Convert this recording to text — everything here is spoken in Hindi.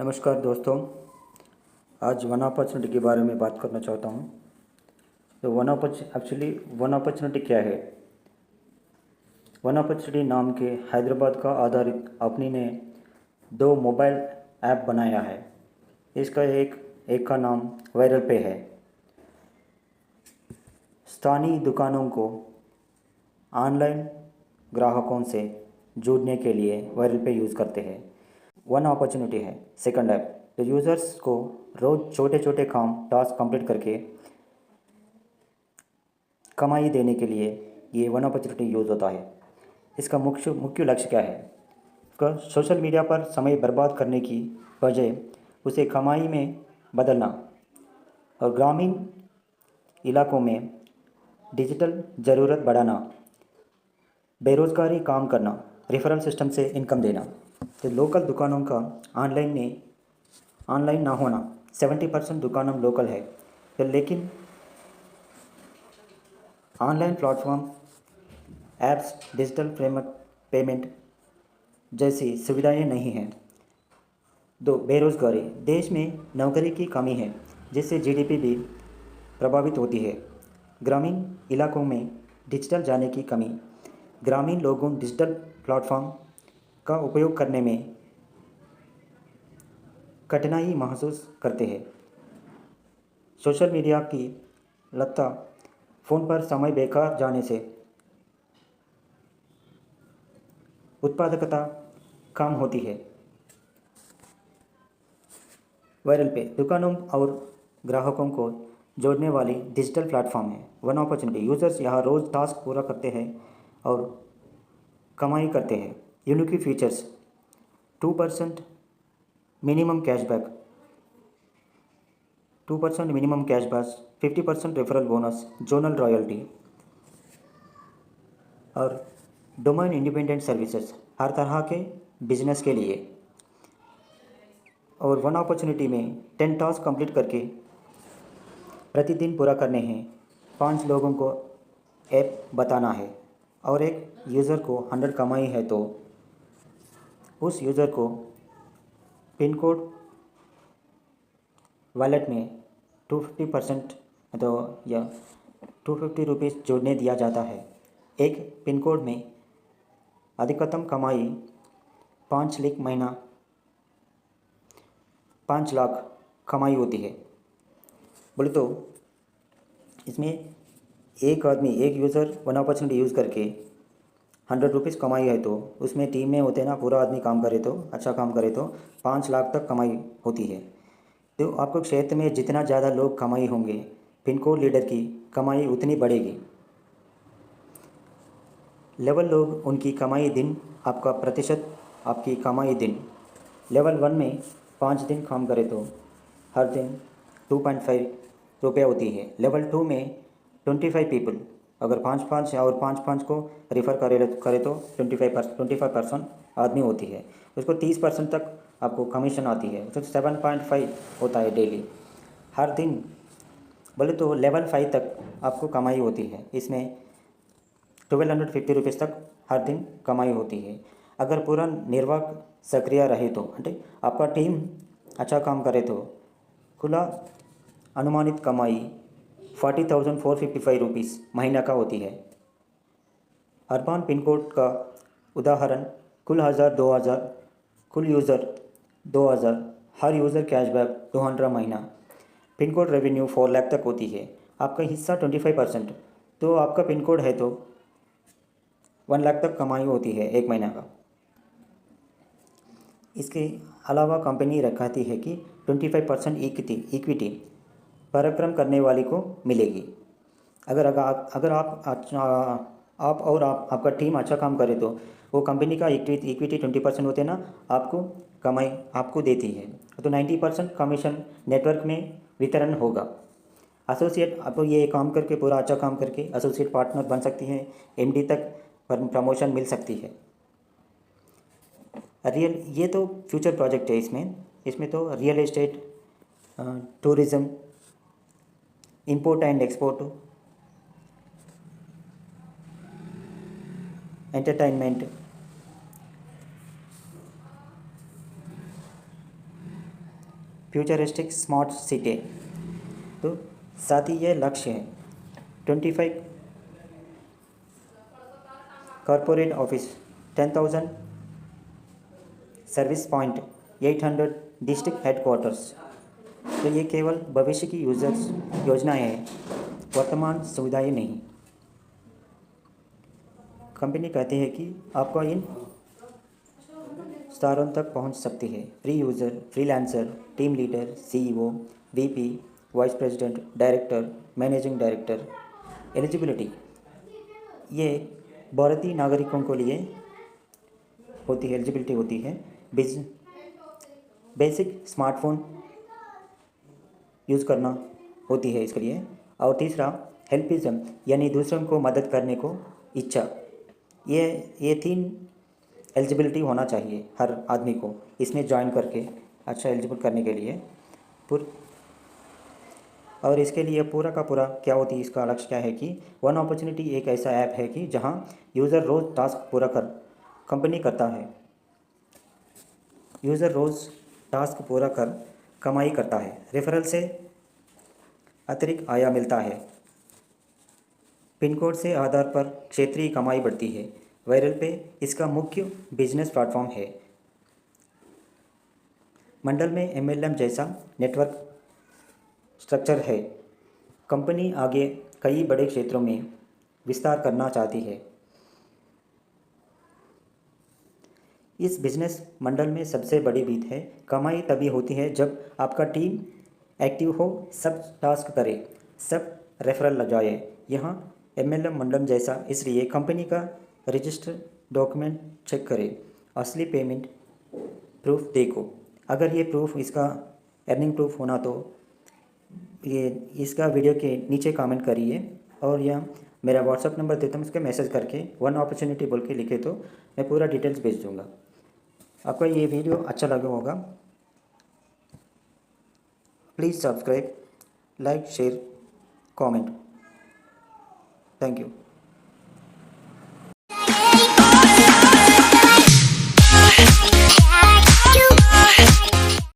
नमस्कार दोस्तों। आज वन अपॉर्चुनिटी के बारे में बात करना चाहता हूँ। तो वन अपॉर्चुनिटी क्या है? वन अपॉर्चुनिटी नाम के हैदराबाद का आधारित कंपनी ने दो मोबाइल ऐप बनाया है। इसका एक का नाम वायरल पे है। स्थानीय दुकानों को ऑनलाइन ग्राहकों से जोड़ने के लिए वायरल पे यूज़ करते हैं। वन अपॉर्चुनिटी है सेकंड ऐप। तो यूज़र्स को रोज़ छोटे छोटे काम टास्क कंप्लीट करके कमाई देने के लिए ये वन अपॉर्चुनिटी यूज़ होता है। इसका मुख्य मुख्य लक्ष्य क्या है? इसका सोशल मीडिया पर समय बर्बाद करने की बजाय उसे कमाई में बदलना और ग्रामीण इलाकों में डिजिटल ज़रूरत बढ़ाना, बेरोज़गारी कम करना, रेफरल सिस्टम से इनकम देना। तो लोकल दुकानों का ऑनलाइन ना होना। 70% दुकानों लोकल है, तो लेकिन online platform, apps, digital payment जैसी सुविधाएं नहीं हैं। दो, बेरोज़गारी। देश में नौकरी की कमी है, जिससे जीडीपी भी प्रभावित होती है। ग्रामीण इलाकों में डिजिटल जाने की कमी। ग्रामीण लोगों डिजिटल प्लेटफॉर्म का उपयोग करने में कठिनाई महसूस करते हैं। सोशल मीडिया की लत, फ़ोन पर समय बेकार जाने से उत्पादकता कम होती है। वायरल पे दुकानों और ग्राहकों को जोड़ने वाली डिजिटल प्लेटफॉर्म है। वन अपॉर्चुनिटी, यूज़र्स यहाँ रोज़ टास्क पूरा करते हैं और कमाई करते हैं। Unique features: 2% minimum cashback, 2% minimum cashback, 50% referral bonus, zonal royalty और डोमेन इंडिपेंडेंट सर्विसेज हर तरह के बिजनेस के लिए। और वन अपॉर्चुनिटी में 10 टास्क कंप्लीट करके प्रतिदिन पूरा करने हैं। 5 लोगों को ऐप बताना है और एक यूज़र को 100 कमाई है तो उस यूज़र को पिन कोड वॉलेट में 250% तो या 250 रुपीज़ जोड़ने दिया जाता है। एक पिन कोड में अधिकतम कमाई 5 लाख कमाई होती है। बोले तो इसमें एक आदमी, एक यूज़र वन अपॉर्चुनिटी यूज़ करके 100 रुपीज़ कमाई है तो उसमें टीम में होते ना, पूरा आदमी काम करे तो, अच्छा काम करे तो 5 लाख तक कमाई होती है। तो आपको क्षेत्र में जितना ज़्यादा लोग कमाई होंगे, पिन कोड लीडर की कमाई उतनी बढ़ेगी। लेवल लोग उनकी कमाई दिन, आपका प्रतिशत आपकी कमाई दिन। लेवल 1 में 5 दिन काम करे तो हर दिन 2.5 रुपये होती है। लेवल 2 में 25 पीपल, अगर 5-5 और 5-5 को रेफ़र करे तो 25% आदमी होती है। उसको 30% तक आपको कमीशन आती है, तो 7.5 होता है डेली हर दिन। बोले तो लेवल 5 तक आपको कमाई होती है। इसमें 1250 रुपीज़ तक हर दिन कमाई होती है। अगर पूरा निर्वाहक सक्रिय रहे तो, అంటే आपका टीम अच्छा काम करे तो खुला अनुमानित कमाई 40,455 रुपीज़ महीना का होती है। अर्बन पिन कोड का उदाहरण, कुल यूज़र 2000, हर यूज़र कैशबैक 200 महीना। पिन कोड रेवेन्यू 4 लाख तक होती है। आपका हिस्सा 25%, तो आपका पिन कोड है तो 1 लाख तक कमाई होती है एक महीना का। इसके अलावा कंपनी रखाती है कि 25% इक्विटी पराक्रम करने वाले को मिलेगी। अगर आपका टीम अच्छा काम करे तो वो कंपनी का इक्विटी 20% होते ना, आपको कमाई आपको देती है। तो 90% कमीशन नेटवर्क में वितरण होगा। एसोसिएट, आप ये काम करके, पूरा अच्छा काम करके एसोसिएट पार्टनर बन सकती हैं, एमडी तक प्रमोशन मिल सकती है। ये तो फ्यूचर प्रोजेक्ट है। इसमें तो real estate, tourism, import and export, entertainment, futuristic smart city. तो साथ ही ये लक्ष्य है 25 corporate office, 10,000 service point, 800 district headquarters. तो ये केवल भविष्य की यूजर्स योजनाएं हैं, वर्तमान सुविधाएं नहीं। कंपनी कहती है कि आपको इन स्तरों तक पहुंच सकती है: free user, freelancer, team leader, CEO, VP, vice president, director, managing director. Eligibility ये भारतीय नागरिकों के लिए होती है, एलिजिबिलिटी होती है। बेसिक स्मार्टफोन यूज़ करना होती है इसके लिए। और तीसरा हेल्पिज्म, यानी दूसरों को मदद करने को इच्छा। ये 3 एलिजिबिलिटी होना चाहिए हर आदमी को इसमें ज्वाइन करके अच्छा एलिजिबल करने के लिए और इसके लिए पूरा का पूरा क्या होती है, इसका लक्ष्य क्या है कि वन अपॉर्चुनिटी एक ऐसा ऐप है कि जहां यूज़र रोज़ टास्क पूरा कर कंपनी करता है। यूज़र रोज़ टास्क पूरा कर कमाई करता है। रेफरल से अतिरिक्त आय मिलता है। पिन कोड से आधार पर क्षेत्रीय कमाई बढ़ती है। वायरल पे इसका मुख्य बिजनेस प्लेटफॉर्म है। मंडल में एमएलएम जैसा नेटवर्क स्ट्रक्चर है। कंपनी आगे कई बड़े क्षेत्रों में विस्तार करना चाहती है। इस बिजनेस मंडल में सबसे बड़ी बात है, कमाई तभी होती है जब आपका टीम एक्टिव हो, सब टास्क करे, सब रेफरल लगाए। यहाँ एमएलएम मंडल जैसा इसलिए कंपनी का रजिस्टर डॉक्यूमेंट चेक करें, असली पेमेंट प्रूफ देखो। अगर ये प्रूफ इसका अर्निंग प्रूफ होना तो ये इसका वीडियो के नीचे कमेंट करिए और या मेरा व्हाट्सअप नंबर देता हूँ, उसके मैसेज करके वन अपॉर्चुनिटी बोल के लिखे तो मैं पूरा डिटेल्स भेज दूँगा। आपको ये वीडियो अच्छा लगा होगा, please subscribe, like, share, comment. Thank you.